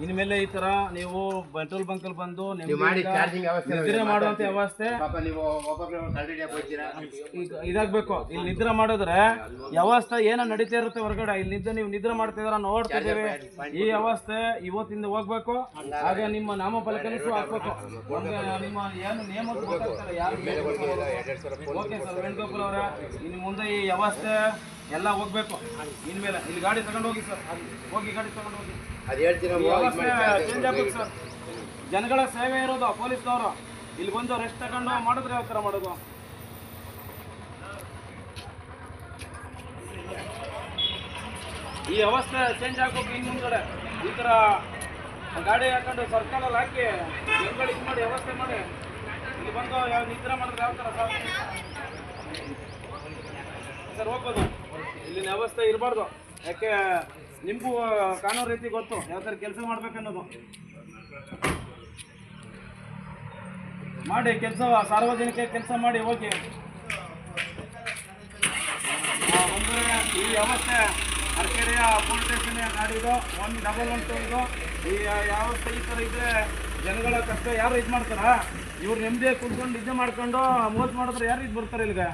ಇನ್ಮೇಲೆ ಈ ತರ ನೀವು ಪೆಟ್ರೋಲ್ ಬಂಕ್ ಅಲ್ಲಿ ಬಂದು ನಿದ್ರೆ ಮಾಡುವಂತ ವ್ಯವಸ್ಥೆ ಇದಾಗಬೇಕು. ಇಲ್ಲಿ ನಿದ್ರೆ ಮಾಡಿದ್ರೆ ವ್ಯವಸ್ಥೆ ಏನೋ ನಡೀತಾ ಇರುತ್ತೆ ಹೊರಗಡೆ. ಇಲ್ಲಿ ನೀವು ನಿದ್ರೆ ಮಾಡ್ತಿದಾರ ನೋಡ್ತಿದ್ದೀವಿ. ಈ ವ್ಯವಸ್ಥೆ ಇವತ್ತಿಂದ ಹೋಗ್ಬೇಕು. ಹಾಗೆ ನಿಮ್ಮ ನಾಮಫಲಕನೂ ಹಾಕ್ಬೇಕು. ನಿಮ್ಮ ಏನು ನೇಮ ಗೊತ್ತಾಗ್ತಾರೆ ಯಾರು. ಓಕೆ ಸರ್ ವೇಣುಗೋಪಾಲ್ ಅವರ, ಇನ್ನು ಮುಂದೆ ಈ ವ್ಯವಸ್ಥೆ ಎಲ್ಲ ಹೋಗ್ಬೇಕು. ಇನ್ಮೇಲೆ ಇಲ್ಲಿ ಗಾಡಿ ತಗೊಂಡು ಹೋಗಿ ಸರ್, ಹೋಗಿ ಗಾಡಿ ತಗೊಂಡು ಹೋಗಿ. ವ್ಯವಸ್ಥೆ ಚೇಂಜ್ ಆಗ್ಬೇಕು ಸರ್. ಜನಗಳ ಸೇವೆ ಇರೋದು ಪೊಲೀಸ್ನವರು. ಇಲ್ಲಿ ಬಂದು ರೆಸ್ಟ್ ತಗೊಂಡು ಮಾಡಿದ್ರೆ ಯಾವ ಥರ ಮಾಡೋದು? ಈ ವ್ಯವಸ್ಥೆ ಚೇಂಜ್ ಆಗ್ಬೇಕು. ಇನ್ನು ಮುಂದ್ಗಡೆ ಈ ಥರ ಗಾಡಿ ಹಾಕೊಂಡು ಸರ್ಕಲಲ್ಲಿ ಹಾಕಿ ಜನಗಳು ಇದು ಮಾಡಿ ವ್ಯವಸ್ಥೆ ಮಾಡಿ ಇಲ್ಲಿ ಬಂದು ನಿದ್ರೆ ಮಾಡಿದ್ರೆ ಯಾವ ಥರ ಸರ್ ಹೋಗ್ಬೋದು. ಇಲ್ಲಿನ ವ್ಯವಸ್ಥೆ ಇರಬಾರ್ದು. ಯಾಕೆ ನಿಮಗೂ ಕಾನೂನು ರೀತಿ ಗೊತ್ತು ಯಾವ ಥರ ಕೆಲಸ ಮಾಡ್ಬೇಕನ್ನೋದು. ಮಾಡಿ ಕೆಲಸ, ಸಾರ್ವಜನಿಕ ಕೆಲಸ ಮಾಡಿ ಹೋಗಿ. ಅಂದರೆ ಈ ವ್ಯವಸ್ಥೆ ಅರಕೆರೆಯ ಪೊಲೀಸ್ ಸ್ಟೇಷನ್ ಗಾಡಿದು 1112 ಇದು. ಈ ವ್ಯವಸ್ಥೆ ಈ ಥರ ಇದ್ದರೆ ಜನಗಳ ಕಷ್ಟ ಯಾರು ಇದು ಮಾಡ್ತಾರ? ಇವ್ರು ನೆಮ್ಮದಿ ಕುತ್ಕೊಂಡು ನಿದ್ದೆ ಮಾಡ್ಕೊಂಡು ಮೋಸ ಮಾಡಿದ್ರೆ ಯಾರು ಇದು ಬರ್ತಾರೆ ಇಲ್ಲಿಗೆ?